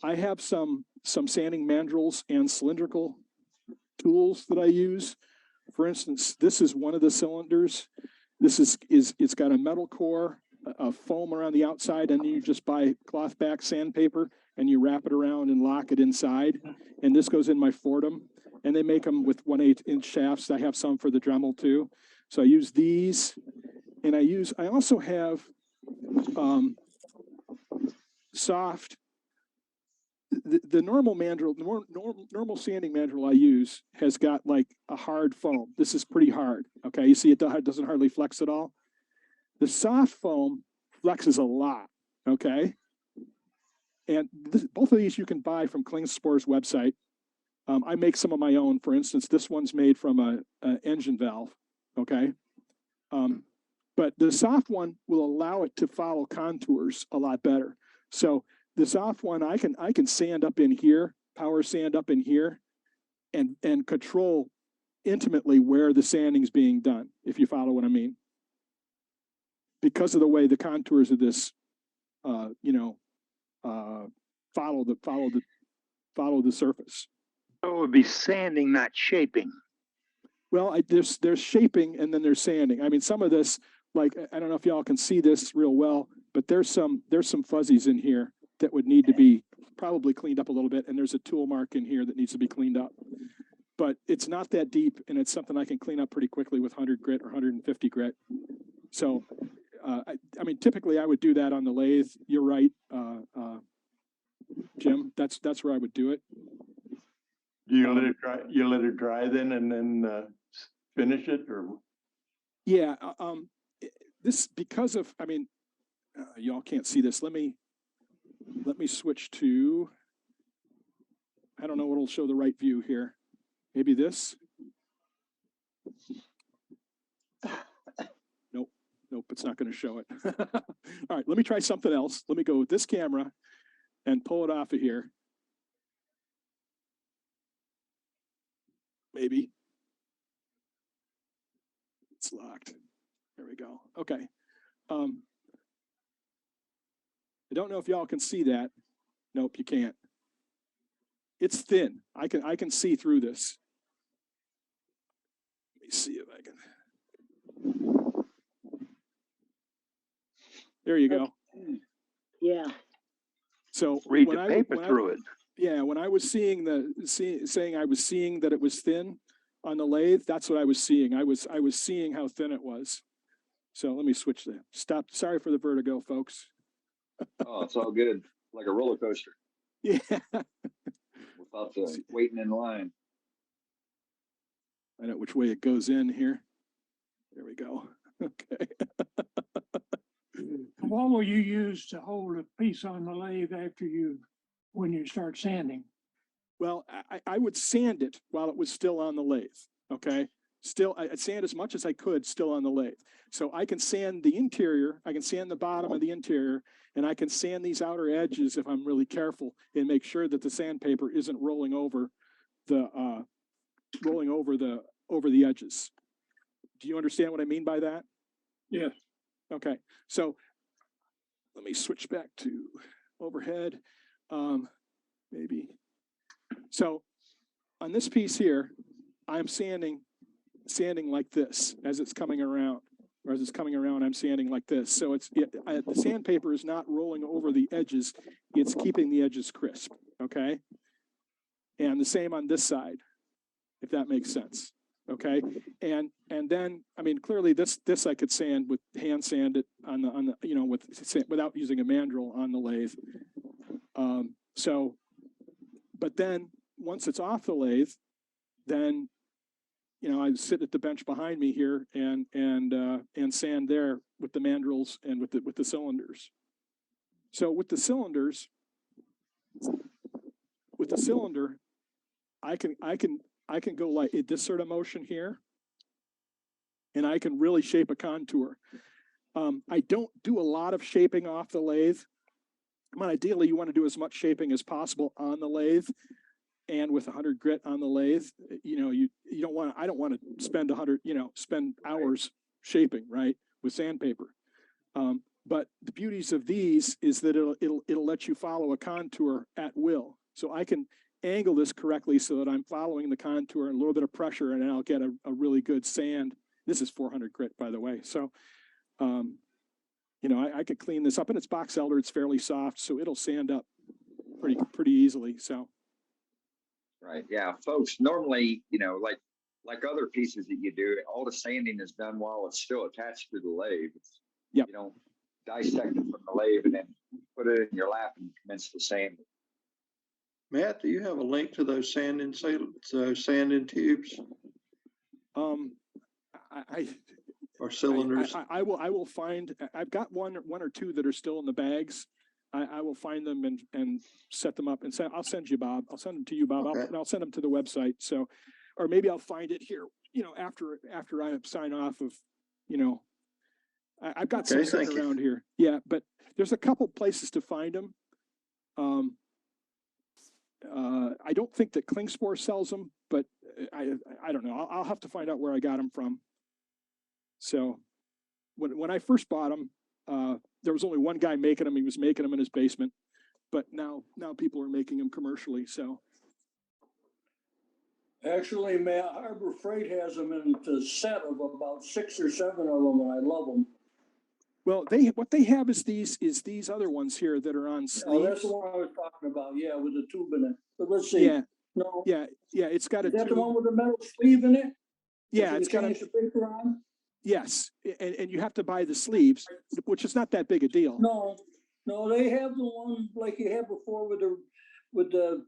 I have some sanding mandrels and cylindrical tools that I use. For instance, this is one of the cylinders. This is it's got a metal core, a foam around the outside, and you just buy cloth back sandpaper and you wrap it around and lock it inside. And this goes in my Fordham, and they make them with 1/8 inch shafts. I have some for the Dremel too. So I use these, and I also have soft. The normal mandrel, normal sanding mandrel I use has got like a hard foam. This is pretty hard. Okay, you see it doesn't hardly flex at all. The soft foam flexes a lot. Okay, and both of these you can buy from Klingspor's website. I make some of my own. For instance, this one's made from a engine valve. Okay, but the soft one will allow it to follow contours a lot better. So the soft one, I can sand up in here, power sand up in here, and control intimately where the sanding's being done, if you follow what I mean. Because of the way the contours of this, follow the surface. So it would be sanding, not shaping. Well, there's shaping and then there's sanding. I mean, some of this, like, I don't know if y'all can see this real well, but there's some fuzzies in here that would need to be probably cleaned up a little bit. And there's a tool mark in here that needs to be cleaned up. But it's not that deep, and it's something I can clean up pretty quickly with 100 grit or 150 grit. So, I mean, typically I would do that on the lathe. You're right, Jim. That's where I would do it. You let it dry. You let it dry then, and then finish it, or? Yeah. This because of. I mean, y'all can't see this. Let me switch to. I don't know what'll show the right view here. Maybe this. Nope, it's not going to show it. All right, let me try something else. Let me go with this camera and pull it off of here. Maybe. It's locked. There we go. Okay. I don't know if y'all can see that. Nope, you can't. It's thin. I can see through this. Let me see if I can. There you go. Yeah. So read the paper through it. Yeah, when I was saying I was seeing that it was thin on the lathe, that's what I was seeing. I was seeing how thin it was. So let me switch that. Stop. Sorry for the vertigo, folks. Oh, it's all good. Like a roller coaster. Yeah. Without the waiting in line. I know which way it goes in here. There we go. Okay. What will you use to hold a piece on the lathe when you start sanding? Well, I would sand it while it was still on the lathe. Okay. Still, I'd sand as much as I could still on the lathe. So I can sand the interior, I can sand the bottom of the interior, and I can sand these outer edges if I'm really careful and make sure that the sandpaper isn't rolling over the edges. Do you understand what I mean by that? Yes. Okay. So let me switch back to overhead. Maybe. So on this piece here, I'm sanding like this as it's coming around. Or as it's coming around, I'm sanding like this. So the sandpaper is not rolling over the edges. It's keeping the edges crisp, okay? And the same on this side, if that makes sense, okay? And then, I mean, clearly this I could sand with hand sand it on the without using a mandrel on the lathe. But then once it's off the lathe, then I sit at the bench behind me here and sand there with the mandrels and with the cylinders. So with the cylinder, I can go like this sort of motion here, and I can really shape a contour. I don't do a lot of shaping off the lathe. I mean, ideally, you want to do as much shaping as possible on the lathe. And with 100 grit on the lathe, you don't want. I don't want to spend spend hours shaping, right, with sandpaper. But the beauties of these is that it'll let you follow a contour at will. So I can angle this correctly so that I'm following the contour and a little bit of pressure, and I'll get a really good sand. This is 400 grit, by the way. So, you know, I could clean this up, and it's box elder. It's fairly soft, so it'll sand up pretty easily. So, Right. Yeah, folks, normally, you know, like other pieces that you do, all the sanding is done while it's still attached to the lathe. Yep. You don't dissect it from the lathe and then put it in your lap and commence to sand it. Matt, do you have a link to those sanding tubes I or cylinders? I will find. I've got one or two that are still in the bags. I will find them and set them up and I'll send you, Bob. I'll send them to you, Bob. Okay. I'll send them to the website. So, or maybe I'll find it here. You know, after I sign off of, you know, I've got some sitting around here. Yeah, but there's a couple places to find them. I don't think that Klingspor sells them, but I don't know. I'll have to find out where I got them from. So when I first bought them, there was only one guy making them. He was making them in his basement, but now people are making them commercially. So Actually, Matt, Harbor Freight has them in a set of about 6 or 7 of them, and I love them. well, what they have is these other ones here that are on sleeves. Oh, that's the one I was talking about. Yeah, with the tube in it. But let's see. Yeah, No. yeah. It's got Is a that the tube. one with the metal sleeve in it? Yeah, it's got change the paper on? yes, and you have to buy the sleeves, which is not that big a deal. No, they have the one like you had before with the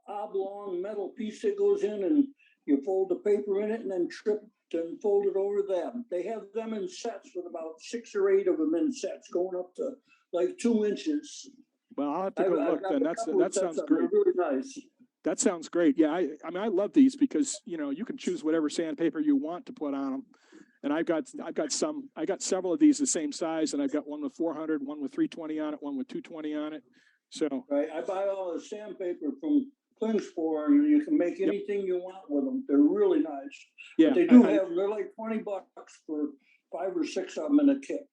oblong metal piece that goes in and you fold the paper in it and then trip and fold it over them. They have them in sets with about 6 or 8 of them in sets going up to like 2 inches. Well, I'll have to go look then. That sounds great. Really nice. That sounds great. Yeah, I mean, I love these because, you know, you can choose whatever sandpaper you want to put on them. And I got several of these the same size, and I've got one with 400, one with 320 on it, one with 220 on it. So Right, I buy all the sandpaper from Klingspor, and you can make anything you want with them. They're really nice. yeah, But they do they're like $20 for 5 or 6 of them in a kit.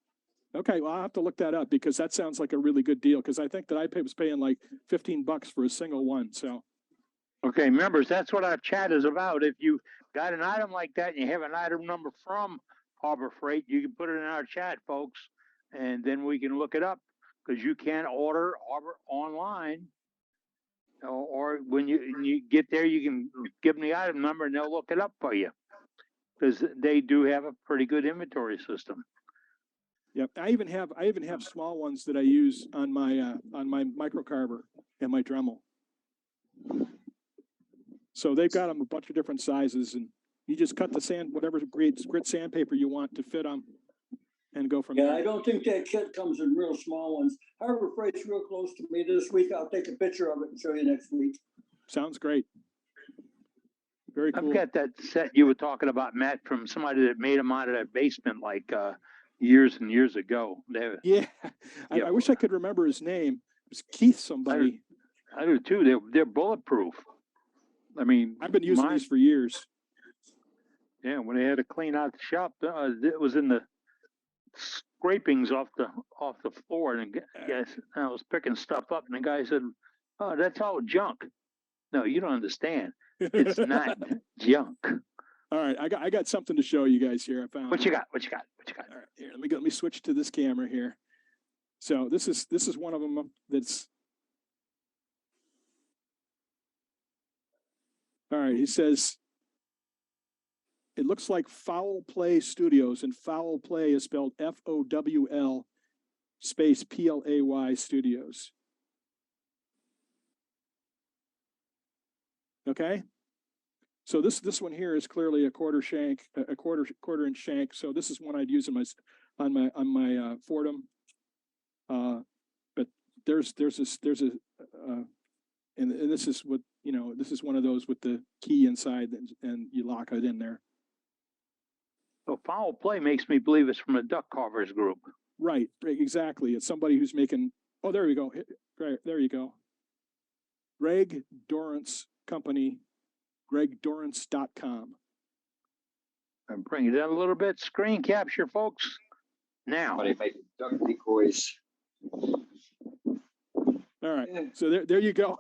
okay, well, I'll have to look that up because that sounds like a really good deal. Because I think that I was paying like $15 for a single one. So Okay, members, that's what our chat is about. If you got an item like that and you have an item number from Harbor Freight, you can put it in our chat, folks, and then we can look it up because you can order Harbor online. Or when you get there, you can give them the item number and they'll look it up for you because they do have a pretty good inventory system. yep, I even have small ones that I use on my microcarver and my Dremel. So they've got them a bunch of different sizes, and you just cut the sand, whatever grit sandpaper you want to fit them, and go from Yeah, there. I don't think that kit comes in real small ones. Harbor Freight's real close to me this week. I'll take a picture of it and show you next week. Sounds great. Very cool. I've got that set you were talking about, Matt, from somebody that made them out of their basement like years and years ago. Yeah, I Yeah. wish I could remember his name. It was Keith somebody. I do too. They're bulletproof. I mean, I've been using these for years. Yeah, when they had to clean out the shop, it was in the scrapings off the floor, and yes, I was picking stuff up, and the guy said, "Oh, that's all junk." No, you don't understand. It's not junk. All right, I got something to show you guys here. I found. What you got? What you got? All right, here, let me switch to this camera here. So this is one of them that's. All right, he says, it looks like Foul Play Studios, and Foul Play is spelled FOWL space PLAY Studios. Okay. So this one here is clearly a quarter inch shank. So this is one I'd use on my Fordham. But there's and this is what, you know, this is one of those with the key inside and you lock it in there. So Foul Play makes me believe it's from a duck carvers group. Right, exactly. It's somebody who's making, oh, there we go. Right, there you go. Greg Dorrance Company, gregdorrance.com. And bring it down a little bit. Screen capture, folks. Now, Somebody making duck decoys. All right. So there you go.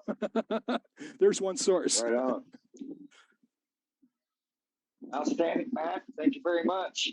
There's one source. Right on. Outstanding, Matt. Thank you very much.